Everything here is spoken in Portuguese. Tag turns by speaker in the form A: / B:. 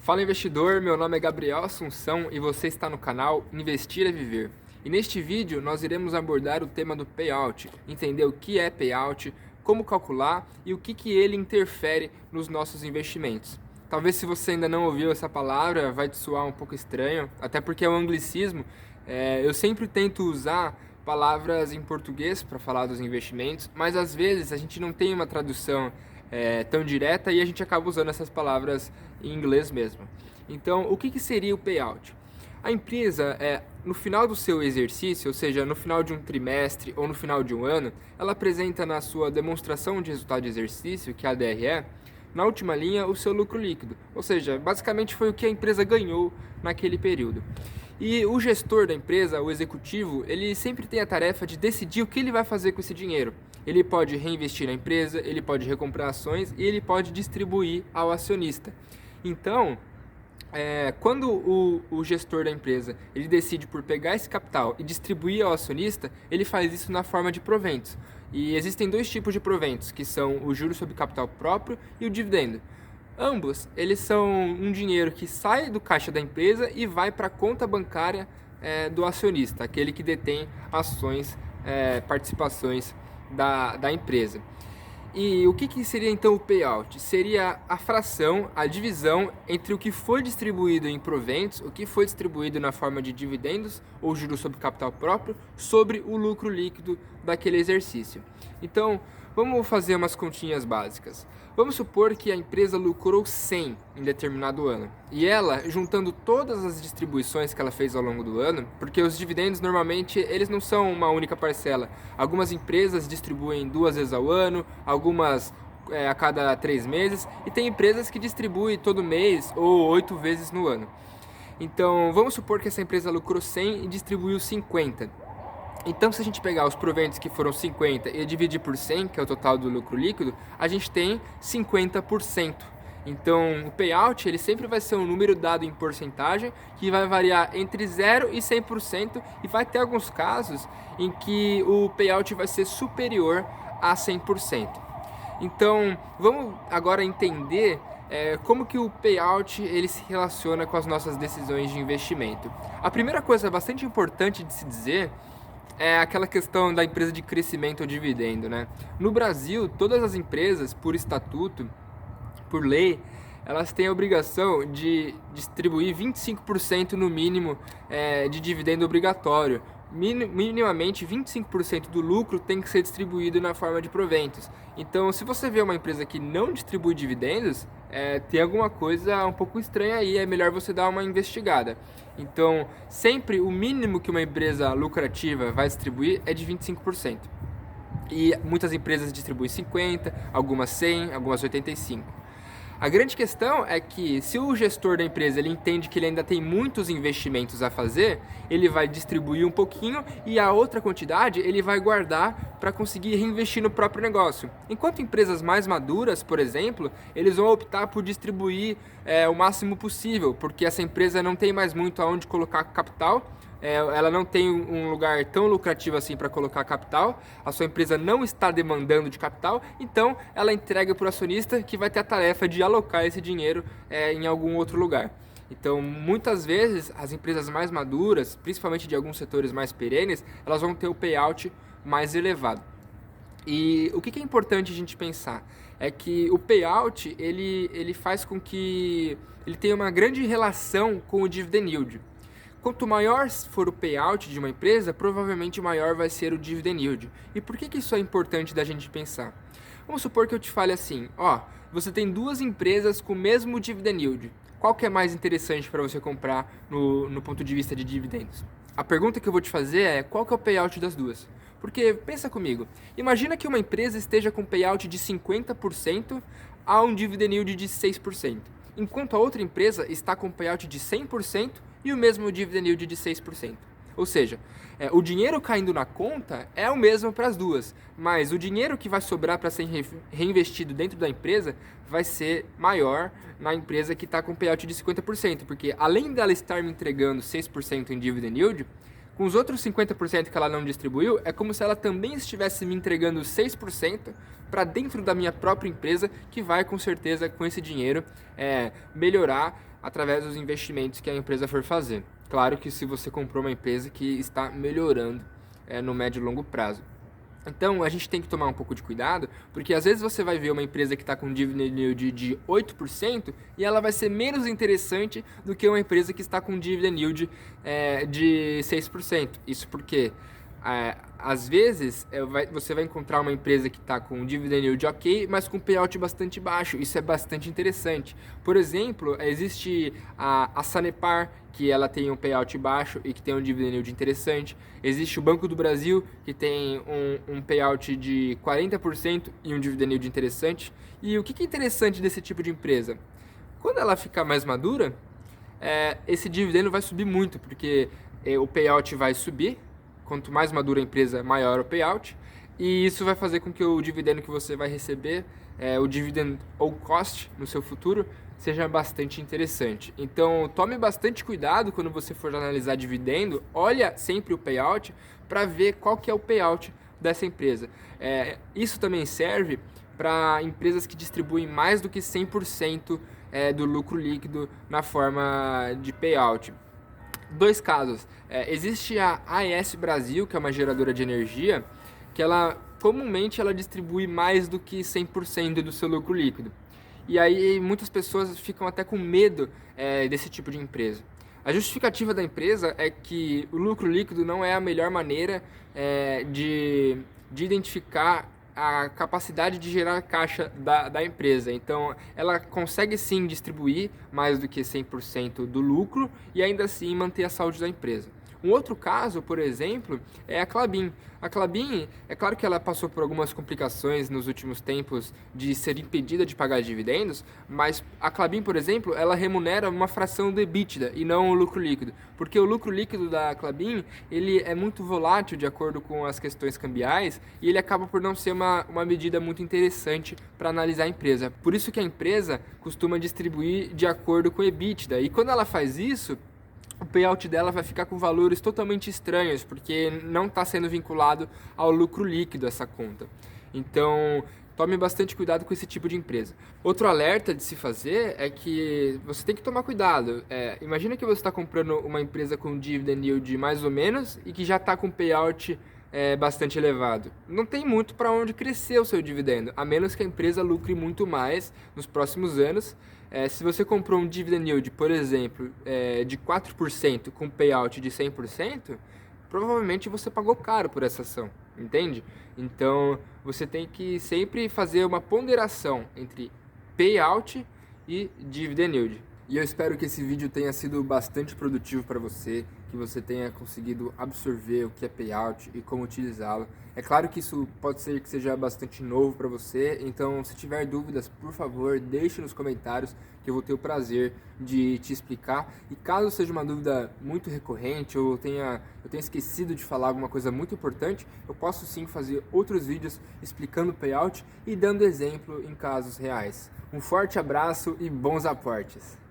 A: Fala investidor, meu nome é Gabriel Assunção e você está no canal Investir é Viver. E neste vídeo nós iremos abordar o tema do payout, entender o que é payout, como calcular e o que ele interfere nos nossos investimentos. Talvez se você ainda não ouviu essa palavra vai te soar um pouco estranho, até porque é um anglicismo. Eu sempre tento usar palavras em português para falar dos investimentos, mas às vezes a gente não tem uma tradução tão direta e a gente acaba usando essas palavras em inglês mesmo. Então, o que seria o payout? A empresa, no final do seu exercício, ou seja, no final de um trimestre ou no final de um ano, ela apresenta na sua demonstração de resultado de exercício, que é a DRE, na última linha, o seu lucro líquido. Ou seja, basicamente foi o que a empresa ganhou naquele período. E o gestor da empresa, o executivo, ele sempre tem a tarefa de decidir o que ele vai fazer com esse dinheiro. Ele pode reinvestir na empresa, ele pode recomprar ações e ele pode distribuir ao acionista. Então, quando o gestor da empresa ele decide por pegar esse capital e distribuir ao acionista, ele faz isso na forma de proventos. E existem dois tipos de proventos, que são o juros sobre capital próprio e o dividendo. Ambos, eles são um dinheiro que sai do caixa da empresa e vai para a conta bancária do acionista, aquele que detém ações, participações da empresa. E o que seria então o payout? Seria a fração, a divisão entre o que foi distribuído em proventos, o que foi distribuído na forma de dividendos ou juros sobre capital próprio, sobre o lucro líquido daquele exercício. Então, vamos fazer umas continhas básicas. Vamos supor que a empresa lucrou 100 em determinado ano. E ela, juntando todas as distribuições que ela fez ao longo do ano, porque os dividendos normalmente eles não são uma única parcela. Algumas empresas distribuem 2 vezes ao ano, algumas a cada 3 meses, e tem empresas que distribuem todo mês ou 8 vezes no ano. Então, vamos supor que essa empresa lucrou 100 e distribuiu 50. Então, se a gente pegar os proventos que foram 50 e dividir por 100, que é o total do lucro líquido, a gente tem 50%. Então, o payout ele sempre vai ser um número dado em porcentagem que vai variar entre 0 e 100% e vai ter alguns casos em que o payout vai ser superior a 100%. Então, vamos agora entender como que o payout ele se relaciona com as nossas decisões de investimento. A primeira coisa bastante importante de se dizer é aquela questão da empresa de crescimento ou dividendo, né? No Brasil, todas as empresas, por estatuto, por lei, elas têm a obrigação de distribuir 25% no mínimo de dividendo obrigatório. Minimamente 25% do lucro tem que ser distribuído na forma de proventos. Então, se você vê uma empresa que não distribui dividendos, tem alguma coisa um pouco estranha aí, é melhor você dar uma investigada. Então, sempre o mínimo que uma empresa lucrativa vai distribuir é de 25%. E muitas empresas distribuem 50%, algumas 100%, algumas 85%. A grande questão é que se o gestor da empresa ele entende que ele ainda tem muitos investimentos a fazer, ele vai distribuir um pouquinho e a outra quantidade ele vai guardar para conseguir reinvestir no próprio negócio. Enquanto empresas mais maduras, por exemplo, eles vão optar por distribuir o máximo possível, porque essa empresa não tem mais muito aonde colocar capital. Ela não tem um lugar tão lucrativo assim para colocar capital, a sua empresa não está demandando de capital, então ela entrega para o acionista que vai ter a tarefa de alocar esse dinheiro em algum outro lugar. Então, muitas vezes, as empresas mais maduras, principalmente de alguns setores mais perenes, elas vão ter o payout mais elevado. E o que é importante a gente pensar? É que o payout ele faz com que ele tenha uma grande relação com o dividend yield. Quanto maior for o payout de uma empresa, provavelmente maior vai ser o dividend yield. E por que isso é importante da gente pensar? Vamos supor que eu te fale assim, você tem duas empresas com o mesmo dividend yield. Qual que é mais interessante para você comprar no ponto de vista de dividendos? A pergunta que eu vou te fazer é, qual que é o payout das duas? Porque, pensa comigo, imagina que uma empresa esteja com payout de 50% a um dividend yield de 6%, enquanto a outra empresa está com payout de 100% e o mesmo dividend yield de 6%. Ou seja, o dinheiro caindo na conta é o mesmo para as duas, mas o dinheiro que vai sobrar para ser reinvestido dentro da empresa vai ser maior na empresa que está com payout de 50%, porque além dela estar me entregando 6% em dividend yield, com os outros 50% que ela não distribuiu, é como se ela também estivesse me entregando 6% para dentro da minha própria empresa, que vai com certeza com esse dinheiro melhorar através dos investimentos que a empresa for fazer. Claro que se você comprou uma empresa que está melhorando no médio e longo prazo. Então, a gente tem que tomar um pouco de cuidado, porque às vezes você vai ver uma empresa que está com dividend yield de 8% e ela vai ser menos interessante do que uma empresa que está com dividend yield de 6%. Isso porque, às vezes, você vai encontrar uma empresa que está com dividend yield ok, mas com payout bastante baixo. Isso é bastante interessante. Por exemplo, existe a Sanepar, que ela tem um payout baixo e que tem um dividend yield interessante. Existe o Banco do Brasil, que tem um payout de 40% e um dividend yield interessante. E o que é interessante desse tipo de empresa? Quando ela ficar mais madura, esse dividendo vai subir muito, porque o payout vai subir. Quanto mais madura a empresa, maior o payout. E isso vai fazer com que o dividendo que você vai receber, o dividend ou cost no seu futuro, seja bastante interessante. Então, tome bastante cuidado quando você for analisar dividendo. Olha sempre o payout para ver qual que é o payout dessa empresa. Isso também serve para empresas que distribuem mais do que 100% do lucro líquido na forma de payout. Dois casos. Existe a AES Brasil, que é uma geradora de energia, que comumente ela distribui mais do que 100% do seu lucro líquido. E aí muitas pessoas ficam até com medo desse tipo de empresa. A justificativa da empresa é que o lucro líquido não é a melhor maneira de identificar a capacidade de gerar caixa da empresa. Então, ela consegue sim distribuir mais do que 100% do lucro e ainda assim manter a saúde da empresa. Um outro caso, por exemplo, é a Klabin. A Klabin, é claro que ela passou por algumas complicações nos últimos tempos de ser impedida de pagar dividendos, mas a Klabin, por exemplo, ela remunera uma fração do EBITDA e não o lucro líquido, porque o lucro líquido da Klabin, ele é muito volátil de acordo com as questões cambiais e ele acaba por não ser uma medida muito interessante para analisar a empresa. Por isso que a empresa costuma distribuir de acordo com o EBITDA, e quando ela faz isso, o payout dela vai ficar com valores totalmente estranhos, porque não está sendo vinculado ao lucro líquido essa conta. Então, tome bastante cuidado com esse tipo de empresa. Outro alerta de se fazer é que você tem que tomar cuidado. Imagina que você está comprando uma empresa com dividend yield mais ou menos e que já está com payout bastante elevado. Não tem muito para onde crescer o seu dividendo, a menos que a empresa lucre muito mais nos próximos anos. Se você comprou um dividend yield, por exemplo, de 4% com payout de 100%, provavelmente você pagou caro por essa ação, entende? Então, você tem que sempre fazer uma ponderação entre payout e dividend yield. E eu espero que esse vídeo tenha sido bastante produtivo para você, que você tenha conseguido absorver o que é payout e como utilizá-lo. É claro que isso pode ser que seja bastante novo para você, então se tiver dúvidas, por favor, deixe nos comentários que eu vou ter o prazer de te explicar. E caso seja uma dúvida muito recorrente ou eu tenha esquecido de falar alguma coisa muito importante, eu posso sim fazer outros vídeos explicando payout e dando exemplo em casos reais. Um forte abraço e bons aportes!